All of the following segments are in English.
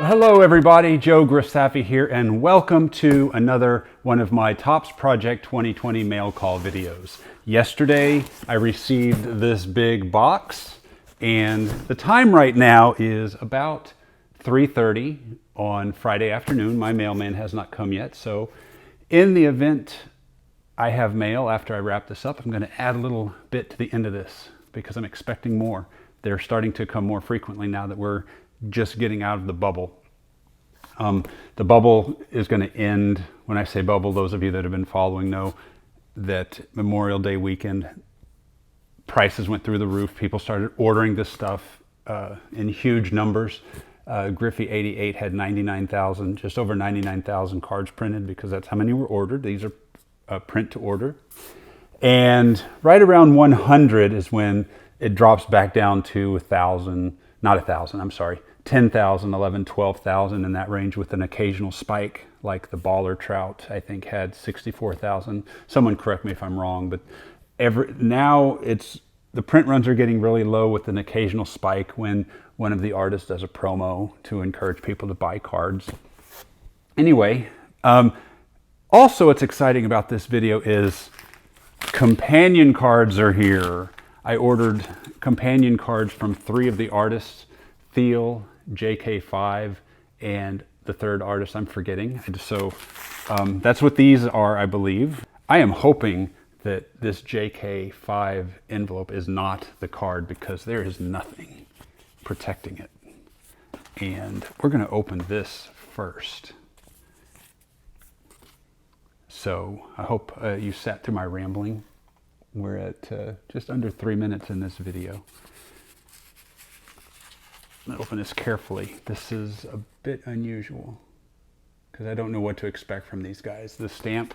Hello everybody, Joe Grisaffi here, and welcome to another one of my Topps Project 2020 mail call videos. Yesterday I received this big box, and the time right now is about 3:30 on Friday afternoon. My mailman has not come yet, so in the event I have mail after I wrap this up, I'm going to add a little bit to the end of this because I'm expecting more. They're starting to come more frequently now that we're just getting out of the bubble. The bubble is going to end. When I say bubble, those of you that have been following know that Memorial Day weekend prices went through the roof. People started ordering this stuff in huge numbers. Griffey 88 had 99,000, just over 99,000 cards printed because that's how many were ordered. These are print to order. And right around 100 is when it drops back down to 1,000, not 1,000, I'm sorry, 10,000, 11, 12,000 in that range, with an occasional spike like the Baller Trout, I think, had 64,000. Someone correct me if I'm wrong, but now the print runs are getting really low with an occasional spike when one of the artists does a promo to encourage people to buy cards. Anyway, also what's exciting about this video is companion cards are here. I ordered companion cards from 3 of the artists, Theo, JK5, and the third artist I'm forgetting. So that's what these are, I believe. I am hoping that this JK5 envelope is not the card because there is nothing protecting it. And we're going to open this first. So I hope you sat through my rambling. We're at just under 3 minutes in this video. I'm going to open this carefully. This is a bit unusual because I don't know what to expect from these guys. The stamp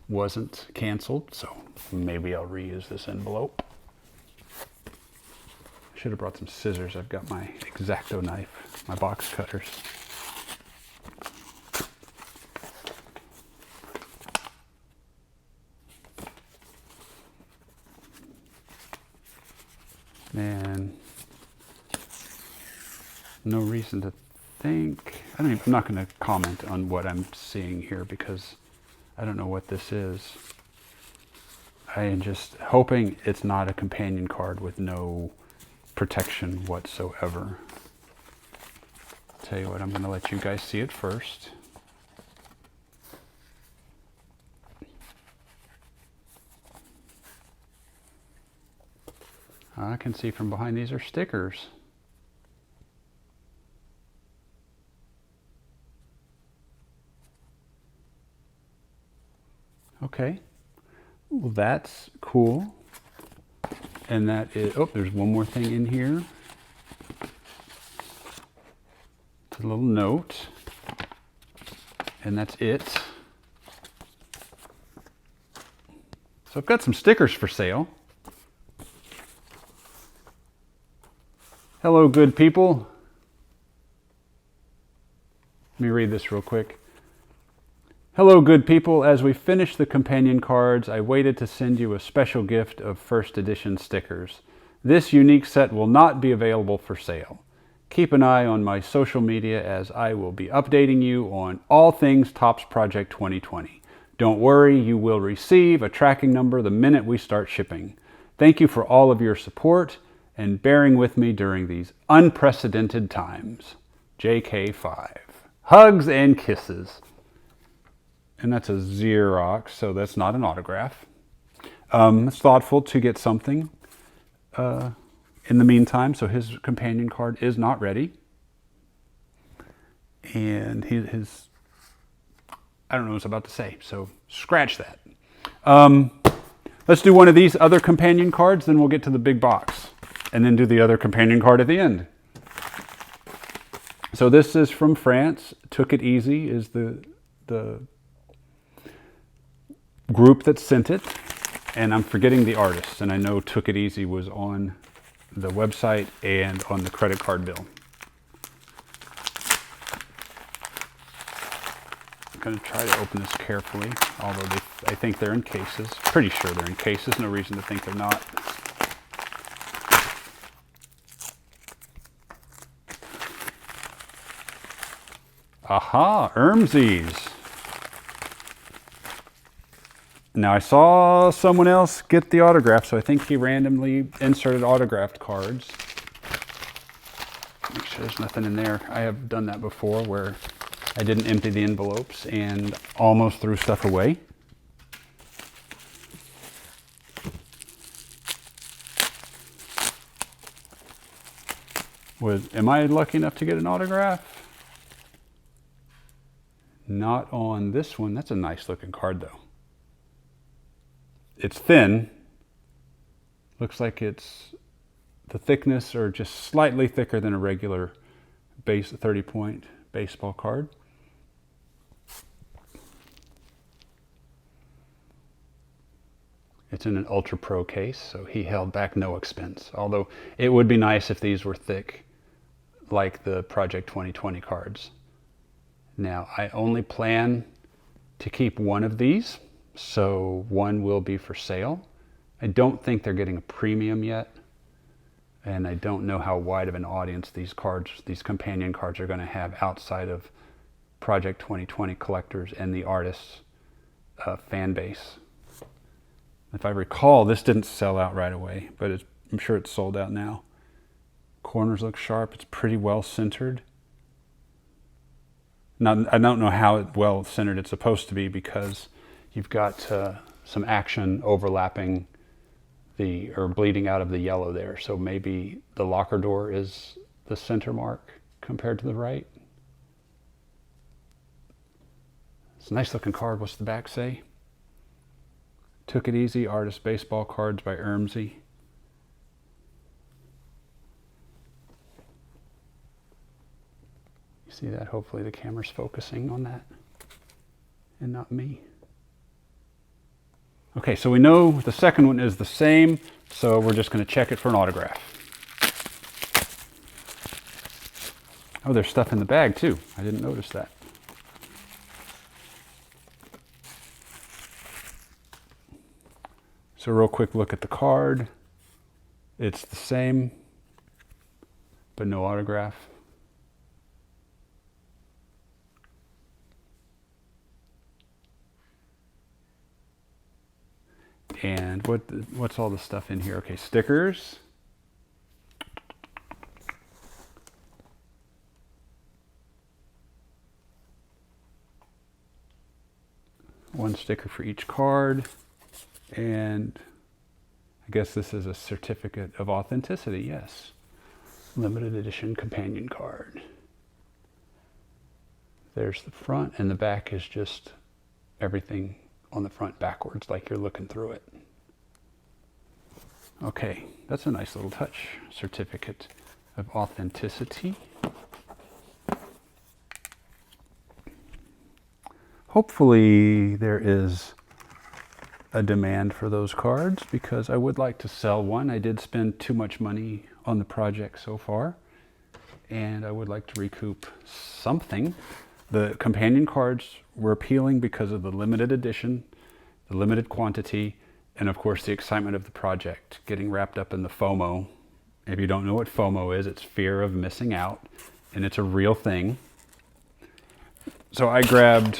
wasn't canceled, so maybe I'll reuse this envelope. I should have brought some scissors. I've got my X-Acto knife, my box cutters. And no reason to think. I'm not going to comment on what I'm seeing here because I don't know what this is. I am just hoping it's not a companion card with no protection whatsoever. Tell you what, I'm going to let you guys see it first. I can see from behind these are stickers. Okay, well that's cool. And that is, oh, there's one more thing in here. It's a little note. And that's it. So I've got some stickers for sale. Hello, good people. Let me read this real quick. Hello, good people. As we finish the companion cards, I waited to send you a special gift of first edition stickers. This unique set will not be available for sale. Keep an eye on my social media as I will be updating you on all things Topps Project 2020. Don't worry, you will receive a tracking number the minute we start shipping. Thank you for all of your support and bearing with me during these unprecedented times. JK5. Hugs and kisses. And that's a Xerox, so that's not an autograph. It's thoughtful to get something in the meantime, so his companion card is not ready. And his I don't know what I was about to say, so scratch that. Let's do one of these other companion cards, then we'll get to the big box. And then do the other companion card at the end. So this is from France. Took It Easy is the group that sent it, and I'm forgetting the artist, and I know Took It Easy was on the website and on the credit card bill. I'm going to try to open this carefully, although I think they're in cases. Pretty sure they're in cases, no reason to think they're not. Aha, Ermsy's. Now I saw someone else get the autograph, so I think he randomly inserted autographed cards. Make sure there's nothing in there. I have done that before where I didn't empty the envelopes and almost threw stuff away. Am I lucky enough to get an autograph? Not on this one. That's a nice looking card though. It's thin. Looks like it's the thickness or just slightly thicker than a regular base 30-point baseball card. It's in an Ultra Pro case, so he held back no expense. Although it would be nice if these were thick like the Project 2020 cards. Now, I only plan to keep one of these, so one will be for sale. I don't think they're getting a premium yet, and I don't know how wide of an audience these cards, these companion cards, are going to have outside of Project 2020 collectors and the artists' fan base. If I recall, this didn't sell out right away, but I'm sure it's sold out now. Corners look sharp. It's pretty well centered. Now, I don't know how well centered it's supposed to be because you've got some action overlapping or bleeding out of the yellow there. So maybe the locker door is the center mark compared to the right. It's a nice looking card. What's the back say? Took It Easy, Artist Baseball Cards by Ermsy. You see that? Hopefully the camera's focusing on that and not me. Okay, so we know the second one is the same, so we're just going to check it for an autograph. Oh, there's stuff in the bag too. I didn't notice that. So real quick look at the card. It's the same, but no autograph. And what's all the stuff in here? Okay, stickers. One sticker for each card. And I guess this is a certificate of authenticity, yes. Limited edition companion card. There's the front, and the back is just everything on the front backwards, like you're looking through it. Okay, that's a nice little touch. Certificate of authenticity. Hopefully there is a demand for those cards because I would like to sell one. I did spend too much money on the project so far, and I would like to recoup something. The companion cards were appealing because of the limited edition, the limited quantity, and of course the excitement of the project, getting wrapped up in the FOMO. If you don't know what FOMO is, it's fear of missing out, and it's a real thing. So I grabbed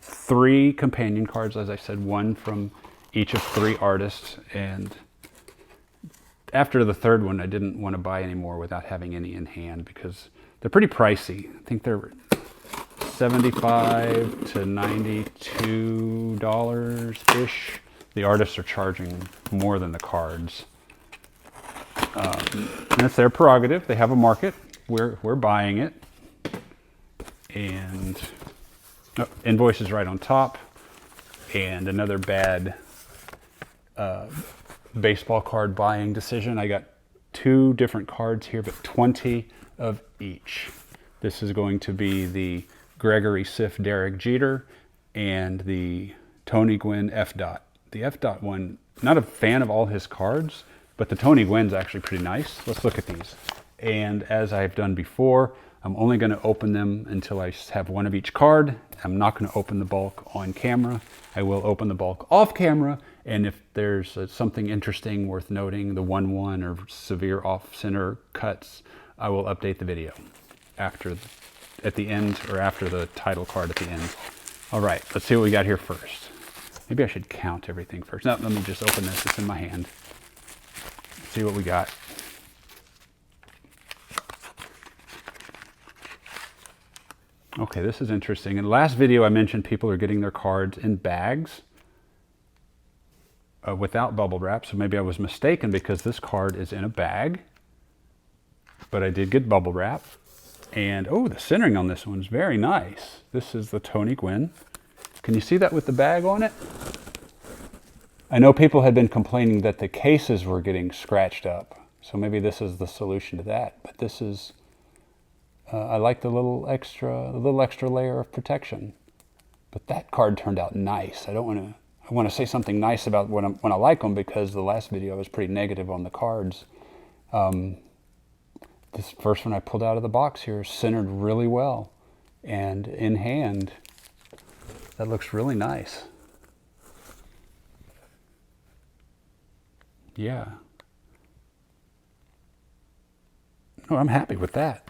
3 companion cards, as I said, one from each of 3 artists, and after the third one I didn't want to buy any more without having any in hand because they're pretty pricey. I think they're $75 to $92-ish. The artists are charging more than the cards. And it's their prerogative. They have a market. We're buying it. And invoice is right on top. And another bad baseball card buying decision. I got 2 different cards here, but 20 of each. This is going to be the Gregory, Sif, Jeter, and the Tony Gwynn Efdot. The Efdot one, not a fan of all his cards, but the Tony Gwynn's actually pretty nice. Let's look at these. And as I've done before, I'm only going to open them until I have one of each card. I'm not going to open the bulk on camera. I will open the bulk off camera, and if there's something interesting worth noting, the 1-1 or severe off-center cuts, I will update the video after at the end, or after the title card at the end. All right, let's see what we got here first. Maybe I should count everything first. No, let me just open this. It's in my hand. Let's see what we got. Okay, this is interesting. In the last video, I mentioned people are getting their cards in bags without bubble wrap. So maybe I was mistaken because this card is in a bag. But I did get bubble wrap. And, oh, the centering on this one is very nice. This is the Tony Gwynn. Can you see that with the bag on it? I know people had been complaining that the cases were getting scratched up. So maybe this is the solution to that. But this is, I like the little extra layer of protection. But that card turned out nice. I want to say something nice about when I like them, because the last video I was pretty negative on the cards. This first one I pulled out of the box here is centered really well. And in hand, that looks really nice. Yeah. No, I'm happy with that.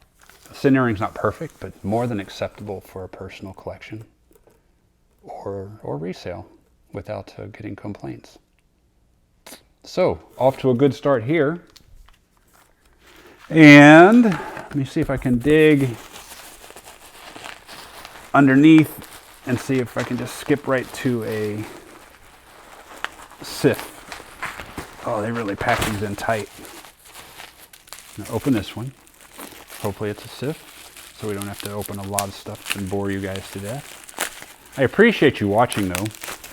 The centering's not perfect, but more than acceptable for a personal collection or resale without getting complaints. So, off to a good start here. And let me see if I can dig underneath and see if I can just skip right to a Siff. Oh, they really pack these in tight. Now open this one. Hopefully it's a Siff, so we don't have to open a lot of stuff and bore you guys to death. I appreciate you watching though.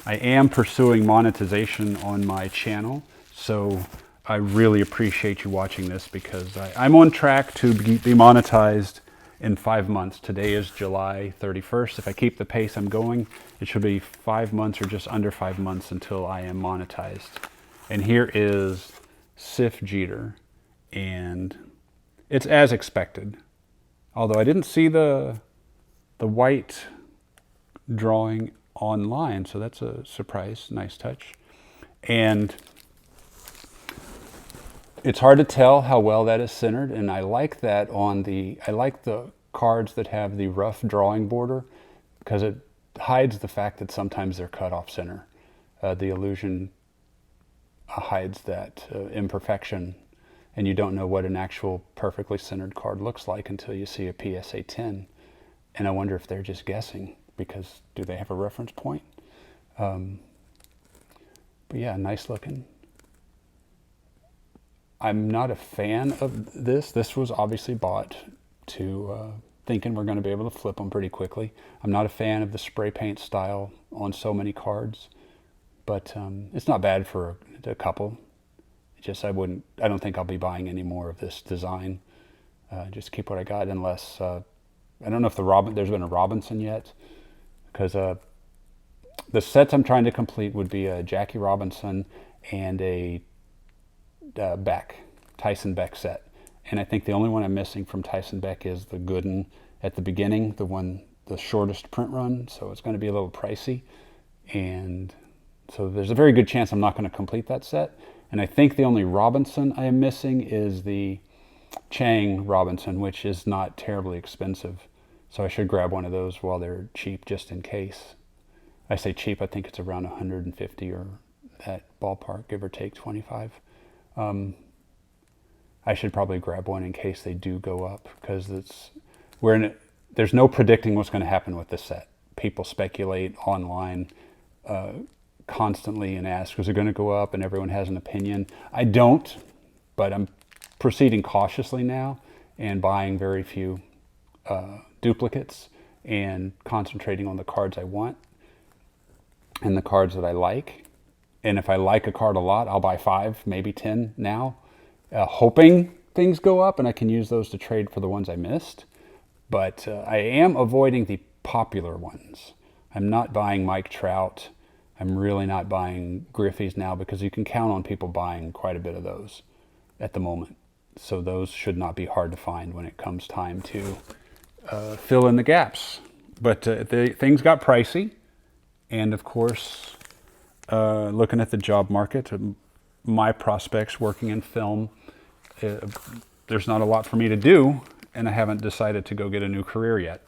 I am pursuing monetization on my channel, so I really appreciate you watching this, because I'm on track to be monetized in 5 months. Today is July 31st. If I keep the pace I'm going, it should be 5 months or just under 5 months until I am monetized. And here is Sif Jeter, and it's as expected. Although I didn't see the white drawing online, so that's a surprise, nice touch. And it's hard to tell how well that is centered, and I like that I like the cards that have the rough drawing border, because it hides the fact that sometimes they're cut off center. The illusion hides that imperfection, and you don't know what an actual perfectly centered card looks like until you see a PSA 10. And I wonder if they're just guessing, because do they have a reference point? But yeah, nice looking. I'm not a fan of this. This was obviously bought to thinking we're going to be able to flip them pretty quickly. I'm not a fan of the spray paint style on so many cards, but it's not bad for a couple. Just I don't think I'll be buying any more of this design. Just keep what I got, unless I don't know if there's been a Robinson yet, because the sets I'm trying to complete would be a Jackie Robinson and a Tyson Beck set. And I think the only one I'm missing from Tyson Beck is the Gooden at the beginning, the shortest print run, so it's going to be a little pricey. And so there's a very good chance I'm not going to complete that set. And I think the only Robinson I am missing is the Chang Robinson, which is not terribly expensive. So I should grab one of those while they're cheap, just in case. I say cheap, I think it's around 150 or that ballpark, give or take 25. I should probably grab one in case they do go up, because there's no predicting what's going to happen with this set. People speculate online constantly and ask, is it going to go up? And everyone has an opinion. I don't, but I'm proceeding cautiously now and buying very few duplicates and concentrating on the cards I want and the cards that I like. And if I like a card a lot, I'll buy 5, maybe 10 now, hoping things go up and I can use those to trade for the ones I missed. But I am avoiding the popular ones. I'm not buying Mike Trout. I'm really not buying Griffey's now, because you can count on people buying quite a bit of those at the moment. So those should not be hard to find when it comes time to fill in the gaps. But things got pricey. And of course, looking at the job market, my prospects working in film, there's not a lot for me to do, and I haven't decided to go get a new career yet.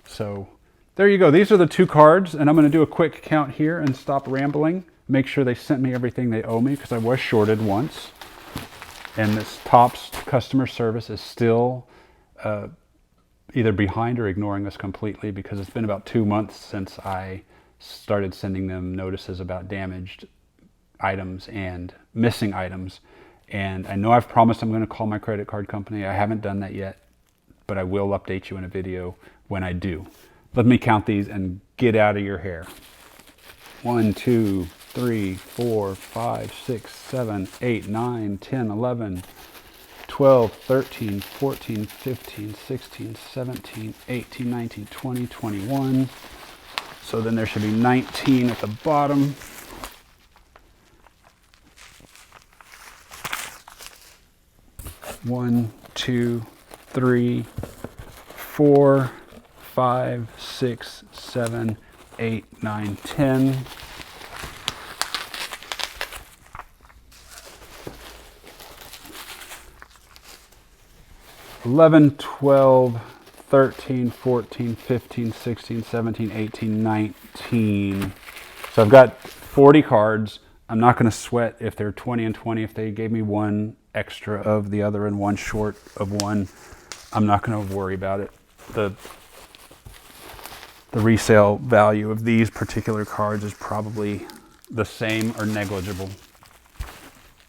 So there you go. These are the 2 cards, and I'm going to do a quick count here and stop rambling. Make sure they sent me everything they owe me, because I was shorted once. And this Topps customer service is still either behind or ignoring us completely, because it's been about 2 months since I started sending them notices about damaged items and missing items. And I know I've promised I'm going to call my credit card company. I haven't done that yet, but I will update you in a video when I do. Let me count these and get out of your hair. 1, 2, 3, 4, 5, 6, 7, 8, 9, 10, 11, 12, 13, 14, 15, 16, 17, 18, 19, 20, 21. So then there should be 19 at the bottom. One, 2, 3, 4, 5, 6, 7, 8, 9, 10. 11, 12, 13, 14, 15, 16, 17, 18, 19. So I've got 40 cards. I'm not going to sweat if they're 20 and 20. If they gave me one extra of the other and one short of one, I'm not going to worry about it. The resale value of these particular cards is probably the same or negligible,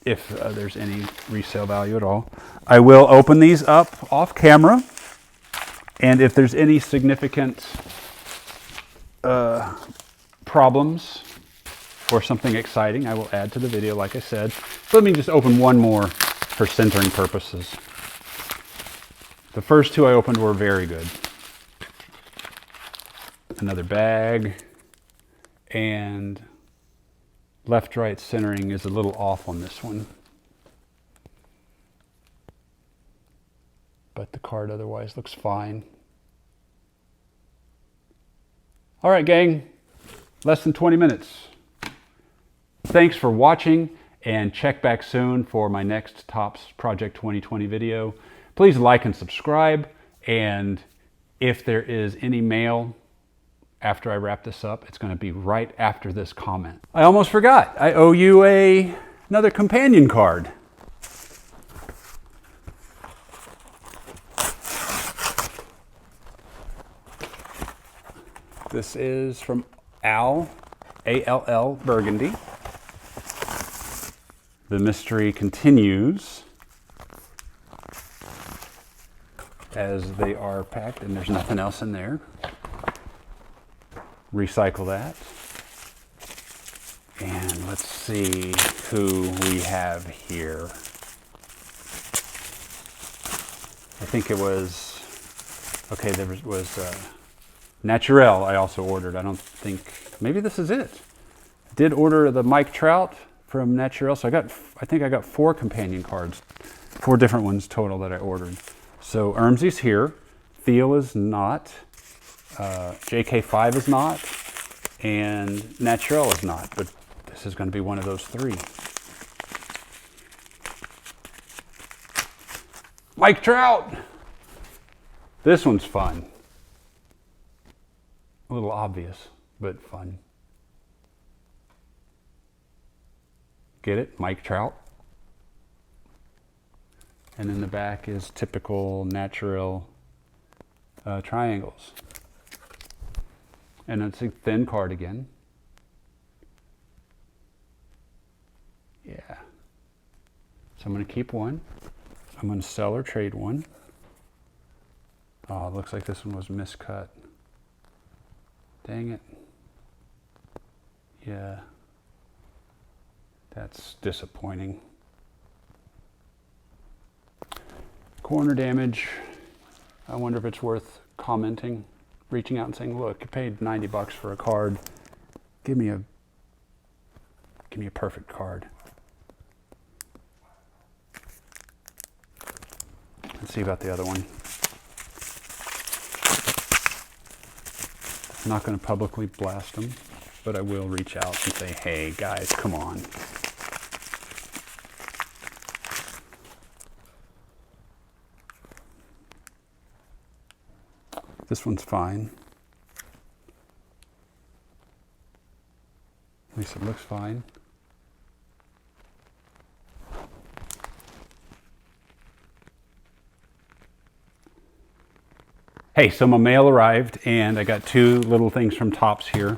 if there's any resale value at all. I will open these up off camera, and if there's any significant problems or something exciting, I will add to the video, like I said. Let me just open one more for centering purposes. The first 2 I opened were very good. Another bag, and left-right centering is a little off on this one. But the card otherwise looks fine. All right, gang, less than 20 minutes. Thanks for watching, and check back soon for my next Topps Project 2020 video. Please like and subscribe, and if there is any mail after I wrap this up, it's going to be right after this comment. I almost forgot. I owe you another companion card. This is from Al, A-L-L, Burgundy. The mystery continues as they are packed, and there's nothing else in there. Recycle that. And let's see who we have here. I think it was, okay, there was Naturel I also ordered. I don't think, maybe this is it. I did order the Mike Trout from Naturel, so I think I got 4 companion cards, 4 different ones total that I ordered. So Ermsy's here, Theo is not, JK5 is not, and Naturel is not, but this is going to be one of those 3. Mike Trout! This one's fun. A little obvious, but fun. Get it? Mike Trout. And in the back is typical Naturel triangles. And it's a thin card again. Yeah. So I'm going to keep one. I'm going to sell or trade one. Oh, it looks like this one was miscut. Dang it. Yeah. That's disappointing. Corner damage. I wonder if it's worth commenting, reaching out and saying, look, you paid 90 bucks for a card. Give me a perfect card. Let's see about the other one. I'm not going to publicly blast them, but I will reach out and say, hey guys, come on. This one's fine. At least it looks fine. Hey, so my mail arrived and I got two little things from Tops here,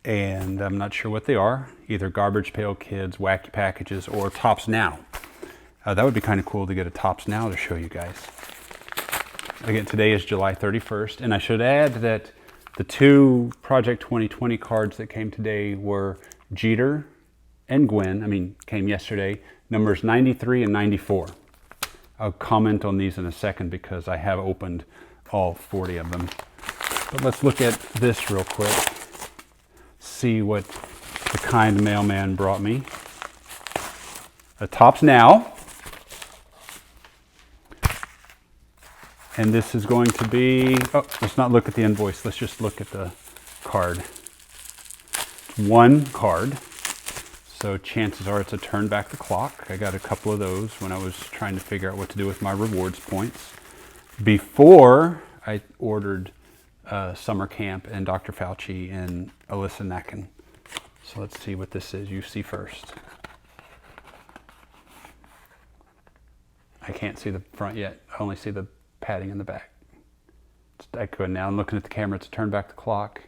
and I'm not sure what they are. Either Garbage Pail Kids, Wacky Packages, or Tops Now. That would be kind of cool to get a Tops Now to show you guys. Again, today is July 31st, and I should add that the two Project 2020 cards that came today were Jeter and Gwynn, came yesterday, numbers 93 and 94. I'll comment on these in a second because I have opened all 40 of them. But let's look at this real quick. See what the kind mailman brought me. A Tops Now. And this is going to be, let's not look at the invoice. Let's just look at the card. One card. So chances are it's a turn back the clock. I got a couple of those when I was trying to figure out what to do with my rewards points. Before I ordered Summer Camp and Dr. Fauci and Alyssa Nacken. So let's see what this is. You see first. I can't see the front yet. I only see the padding in the back. Now I'm looking at the camera. It's turn back the clock.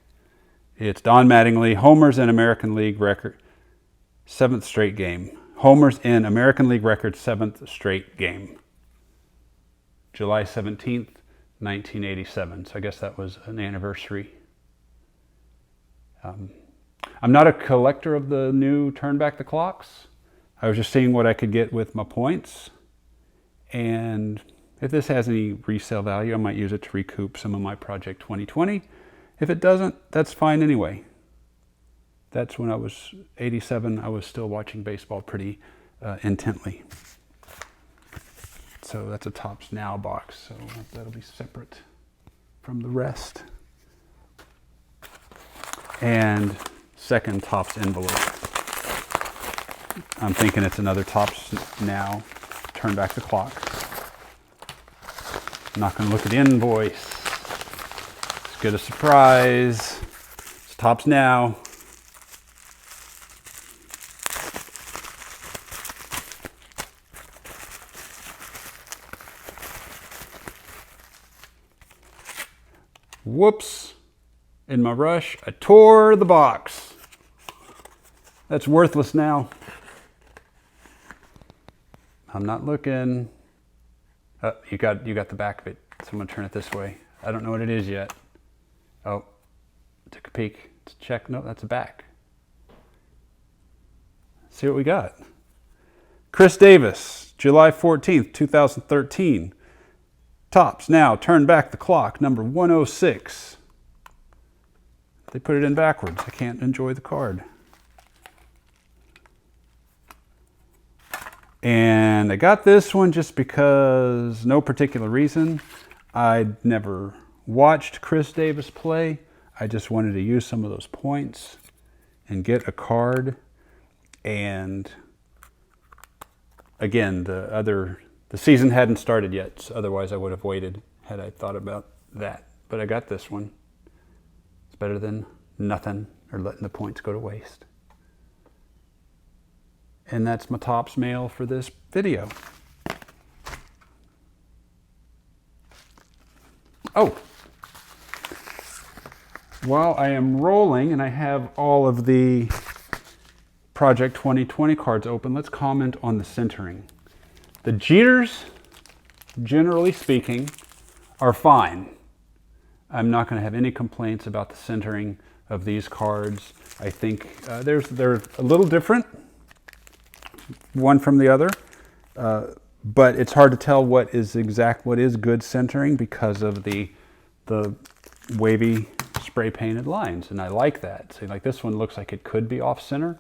It's Don Mattingly, homers in American League record, 7th straight game. Homers in American League record, 7th straight game. July 17th, 1987. So I guess that was an anniversary. I'm not a collector of the new turn back the clocks. I was just seeing what I could get with my points. And if this has any resale value, I might use it to recoup some of my Project 2020. If it doesn't, that's fine anyway. That's when I was 87, I was still watching baseball pretty intently. So that's a Tops Now box, so that'll be separate from the rest. And second Tops envelope. I'm thinking it's another Tops Now, turn back the clock. I'm not going to look at the invoice. Let's get a surprise. It's Tops Now. Whoops. In my rush, I tore the box. That's worthless now. I'm not looking. Oh, you got the back of it. So I'm going to turn it this way. I don't know what it is yet. Oh, took a peek. Let's check. No, that's a back. See what we got. Chris Davis, July 14th, 2013. Tops Now, turn back the clock, number 106. They put it in backwards. I can't enjoy the card. And I got this one just because, no particular reason. I'd never watched Chris Davis play. I just wanted to use some of those points and get a card. And again, the season hadn't started yet, so otherwise I would have waited had I thought about that. But I got this one. It's better than nothing or letting the points go to waste. And that's my Tops mail for this video. Oh, while I am rolling and I have all of the Project 2020 cards open, let's comment on the centering. The Jeters, generally speaking, are fine. I'm not going to have any complaints about the centering of these cards. I think they're a little different, one from the other, but it's hard to tell what is good centering because of the wavy spray painted lines, and I like that. See, like this one looks like it could be off center,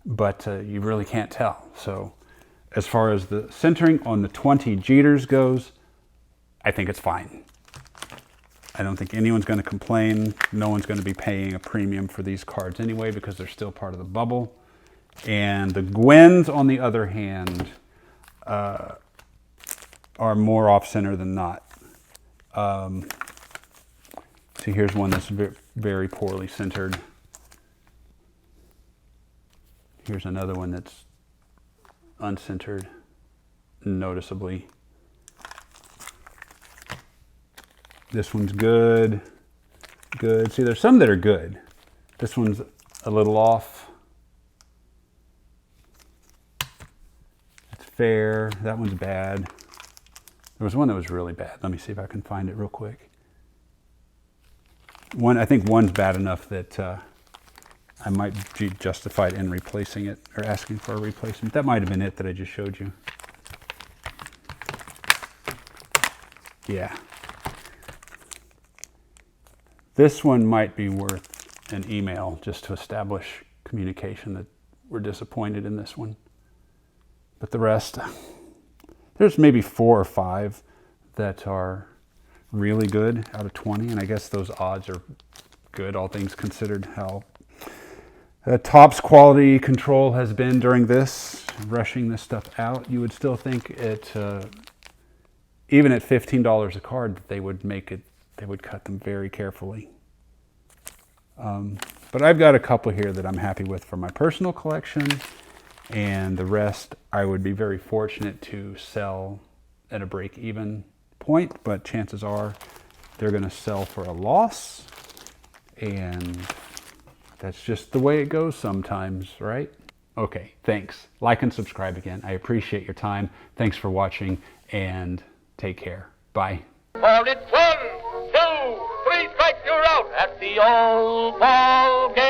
but you really can't tell. So as far as the centering on the 20 Jeters goes, I think it's fine. I don't think anyone's going to complain. No one's going to be paying a premium for these cards anyway because they're still part of the bubble. And the Gwynns, on the other hand, are more off-center than not. See, here's one that's very poorly centered. Here's another one that's uncentered noticeably. This one's good. Good. See, there's some that are good. This one's a little off. It's fair. That one's bad. There was one that was really bad. Let me see if I can find it real quick. I think one's bad enough that I might be justified in replacing it or asking for a replacement. That might have been it that I just showed you. Yeah. This one might be worth an email just to establish communication that we're disappointed in this one. But the rest, there's maybe 4 or 5 that are really good out of 20, and I guess those odds are good, all things considered, how Topps quality control has been during this, rushing this stuff out. You would still think it, even at $15 a card, that they would make it, they would cut them very carefully. But I've got a couple here that I'm happy with for my personal collection, and the rest I would be very fortunate to sell at a break-even point, but chances are they're going to sell for a loss, and that's just the way it goes sometimes, right? Okay, thanks. Like and subscribe again. I appreciate your time. Thanks for watching, and take care. Bye. For it's 1, 2, 3 strikes, you're out at the old ball game.